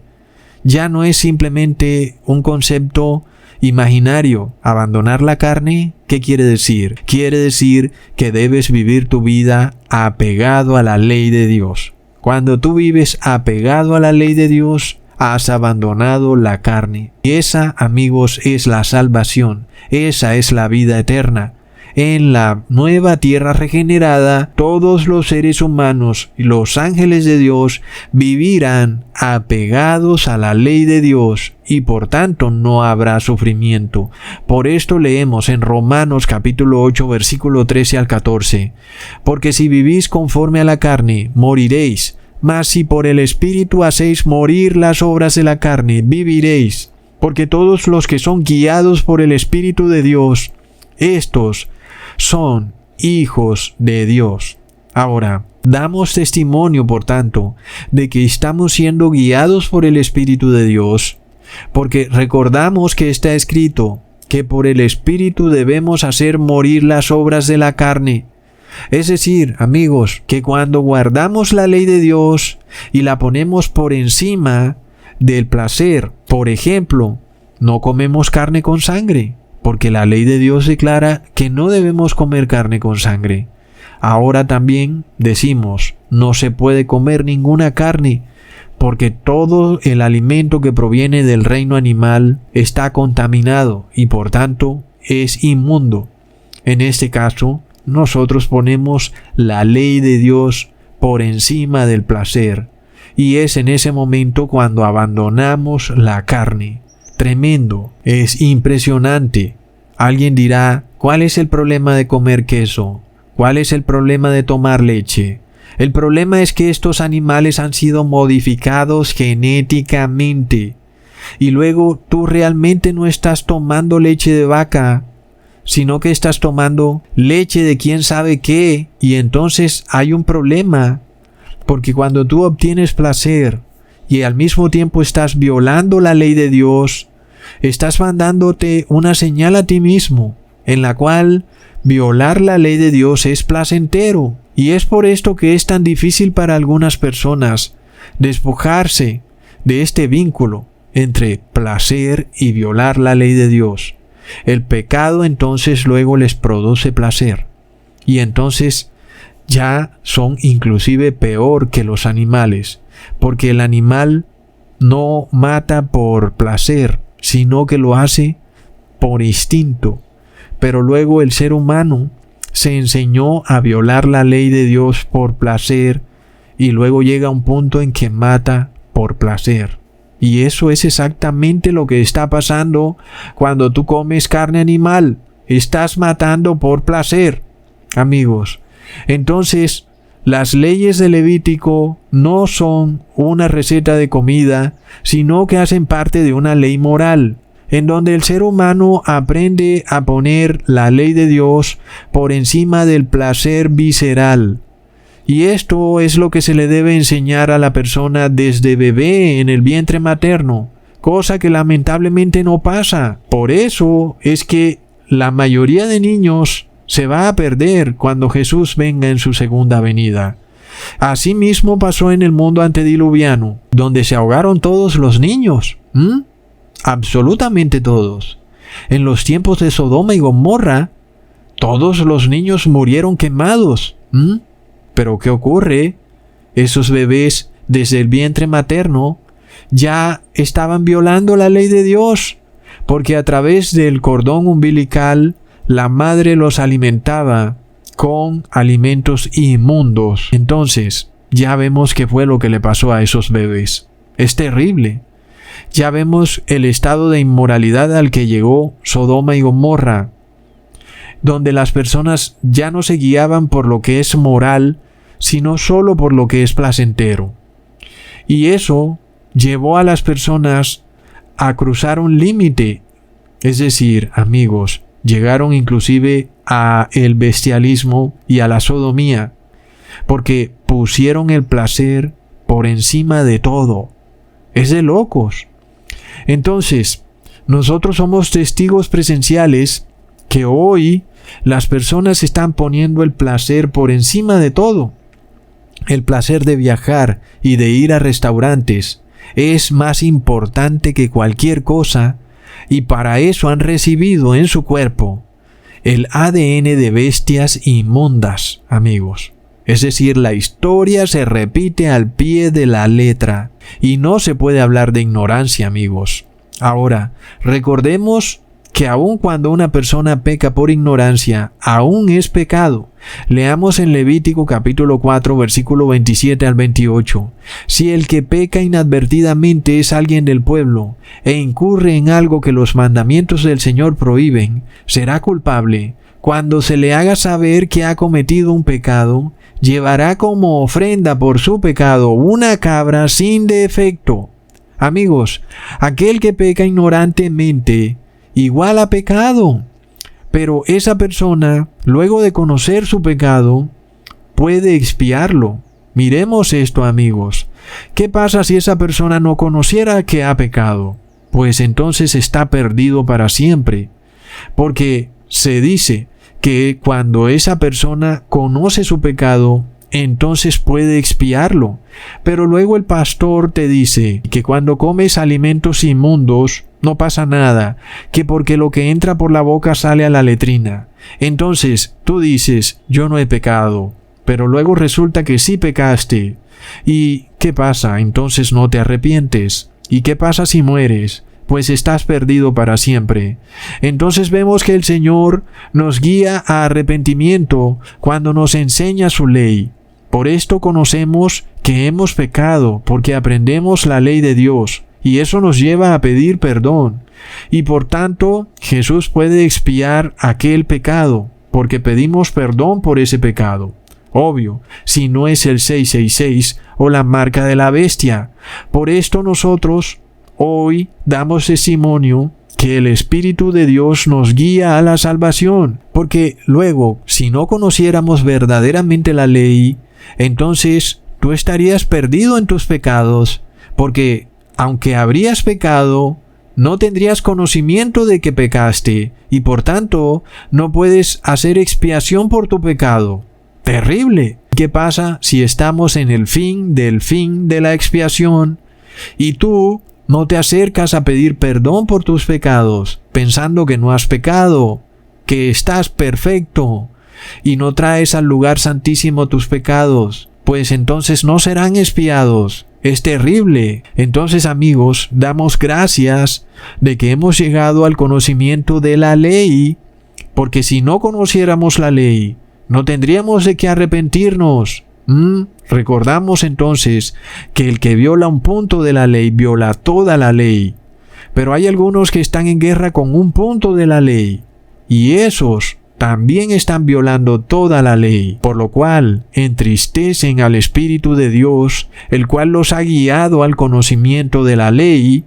S1: ya no es simplemente un concepto imaginario. Abandonar la carne, ¿qué quiere decir? Quiere decir que debes vivir tu vida apegado a la ley de Dios. Cuando tú vives apegado a la ley de Dios, has abandonado la carne. Y esa, amigos, es la salvación. Esa es la vida eterna. en la nueva tierra regenerada, todos los seres humanos y los ángeles de Dios vivirán apegados a la ley de Dios y por tanto no habrá sufrimiento. Por esto leemos en Romanos capítulo 8 versículo 13 al 14. Porque si vivís conforme a la carne, moriréis, mas si por el Espíritu hacéis morir las obras de la carne, viviréis. Porque todos los que son guiados por el Espíritu de Dios, estos son hijos de Dios. Ahora, damos testimonio, por tanto, de que estamos siendo guiados por el Espíritu de Dios, porque recordamos que está escrito que por el Espíritu debemos hacer morir las obras de la carne. Es decir, amigos, que cuando guardamos la ley de Dios y la ponemos por encima del placer, por ejemplo, no comemos carne con sangre, porque la ley de Dios declara que no debemos comer carne con sangre. Ahora también decimos, no se puede comer ninguna carne, porque todo el alimento que proviene del reino animal está contaminado y por tanto es inmundo. En este caso, nosotros ponemos la ley de Dios por encima del placer, y es en ese momento cuando abandonamos la carne. Tremendo, es impresionante. Alguien dirá, ¿cuál es el problema de comer queso? ¿Cuál es el problema de tomar leche? El problema es que estos animales han sido modificados genéticamente. Y luego tú realmente no estás tomando leche de vaca, sino que estás tomando leche de quién sabe qué. Y entonces hay un problema, porque cuando tú obtienes placer y al mismo tiempo estás violando la ley de Dios, estás mandándote una señal a ti mismo, en la cual violar la ley de Dios es placentero. Y es por esto que es tan difícil para algunas personas despojarse de este vínculo entre placer y violar la ley de Dios. El pecado entonces luego les produce placer. Y entonces ya son inclusive peor que los animales, porque el animal no mata por placer, sino que lo hace por instinto. Pero luego el ser humano se enseñó a violar la ley de Dios por placer y luego llega un punto en que mata por placer. Y eso es exactamente lo que está pasando cuando tú comes carne animal. Estás matando por placer, amigos. Entonces, las leyes de Levítico no son una receta de comida, sino que hacen parte de una ley moral, en donde el ser humano aprende a poner la ley de Dios por encima del placer visceral. Y esto es lo que se le debe enseñar a la persona desde bebé en el vientre materno, cosa que lamentablemente no pasa. Por eso es que la mayoría de niños se va a perder cuando Jesús venga en su segunda venida. Asimismo pasó en el mundo antediluviano, donde se ahogaron todos los niños. Absolutamente todos. En los tiempos de Sodoma y Gomorra, todos los niños murieron quemados. Pero ¿qué ocurre? Esos bebés desde el vientre materno ya estaban violando la ley de Dios, porque a través del cordón umbilical la madre los alimentaba con alimentos inmundos. Entonces, ya vemos qué fue lo que le pasó a esos bebés. Es terrible. Ya vemos el estado de inmoralidad al que llegó Sodoma y Gomorra, donde las personas ya no se guiaban por lo que es moral, sino solo por lo que es placentero. Y eso llevó a las personas a cruzar un límite. Es decir, amigos, llegaron inclusive a el bestialismo y a la sodomía, porque pusieron el placer por encima de todo. Es de locos. Entonces, nosotros somos testigos presenciales que hoy las personas están poniendo el placer por encima de todo. El placer de viajar y de ir a restaurantes es más importante que cualquier cosa, y para eso han recibido en su cuerpo el ADN de bestias inmundas, amigos. Es decir, la historia se repite al pie de la letra, y no se puede hablar de ignorancia, amigos. Ahora, recordemos que aun cuando una persona peca por ignorancia, aún es pecado. Leamos en Levítico capítulo 4, versículo 27 al 28. Si el que peca inadvertidamente es alguien del pueblo e incurre en algo que los mandamientos del Señor prohíben, será culpable. Cuando se le haga saber que ha cometido un pecado, llevará como ofrenda por su pecado una cabra sin defecto. Amigos, aquel que peca ignorantemente, igual a pecado. Pero esa persona, luego de conocer su pecado, puede expiarlo. Miremos esto, amigos. ¿Qué pasa si esa persona no conociera que ha pecado? Pues entonces está perdido para siempre. Porque se dice que cuando esa persona conoce su pecado, entonces puede expiarlo. Pero luego el pastor te dice que cuando comes alimentos inmundos, no pasa nada, que porque lo que entra por la boca sale a la letrina. Entonces tú dices, yo no he pecado, pero luego resulta que sí pecaste. ¿Y qué pasa? Entonces no te arrepientes. ¿Y qué pasa si mueres? Pues estás perdido para siempre. Entonces vemos que el Señor nos guía a arrepentimiento cuando nos enseña su ley. Por esto conocemos que hemos pecado, porque aprendemos la ley de Dios, y eso nos lleva a pedir perdón. Y por tanto, Jesús puede expiar aquel pecado, porque pedimos perdón por ese pecado. Obvio, si no es el 666 o la marca de la bestia. Por esto nosotros hoy damos testimonio que el Espíritu de Dios nos guía a la salvación, porque luego, si no conociéramos verdaderamente la ley, entonces tú estarías perdido en tus pecados, porque aunque habrías pecado, no tendrías conocimiento de que pecaste, y por tanto no puedes hacer expiación por tu pecado. ¡Terrible! ¿Qué pasa si estamos en el fin de la expiación y tú no te acercas a pedir perdón por tus pecados, pensando que no has pecado, que estás perfecto, y no traes al lugar santísimo tus pecados? Pues entonces no serán expiados. Es terrible. Entonces, amigos, damos gracias de que hemos llegado al conocimiento de la ley, porque si no conociéramos la ley, no tendríamos de qué arrepentirnos. Recordamos entonces que el que viola un punto de la ley viola toda la ley. Pero hay algunos que están en guerra con un punto de la ley, y esos también están violando toda la ley, por lo cual entristecen al Espíritu de Dios, el cual los ha guiado al conocimiento de la ley.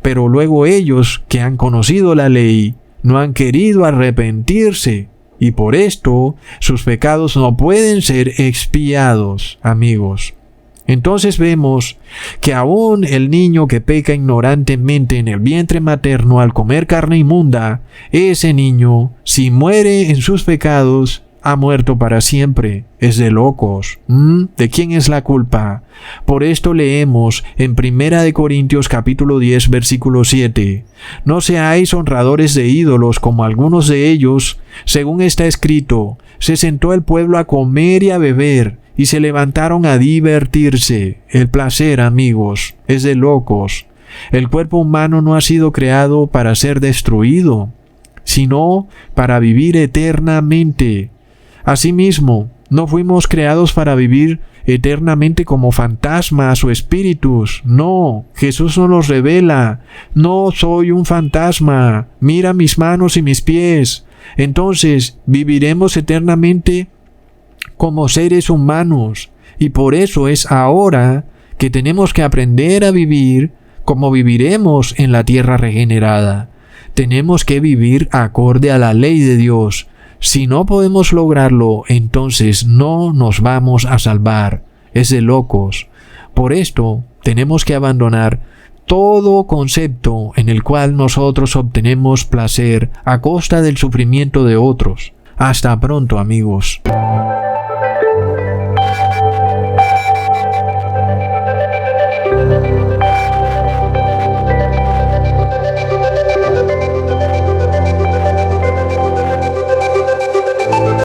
S1: Pero luego ellos, que han conocido la ley, no han querido arrepentirse, y por esto sus pecados no pueden ser expiados, amigos. Entonces vemos que aún el niño que peca ignorantemente en el vientre materno al comer carne inmunda, ese niño, si muere en sus pecados, ha muerto para siempre. Es de locos. ¿De quién es la culpa? Por esto leemos en 1 Corintios capítulo 10 versículo 7. No seáis honradores de ídolos como algunos de ellos, según está escrito, se sentó el pueblo a comer y a beber, y se levantaron a divertirse. El placer, amigos, es de locos. El cuerpo humano no ha sido creado para ser destruido, sino para vivir eternamente. Asimismo, no fuimos creados para vivir eternamente como fantasmas o espíritus. No, Jesús nos los revela. No soy un fantasma. Mira mis manos y mis pies. Entonces, viviremos eternamente como seres humanos. Y por eso es ahora que tenemos que aprender a vivir como viviremos en la tierra regenerada. Tenemos que vivir acorde a la ley de Dios. Si no podemos lograrlo, entonces no nos vamos a salvar. Es de locos. Por esto, tenemos que abandonar todo concepto en el cual nosotros obtenemos placer a costa del sufrimiento de otros. Hasta pronto, amigos.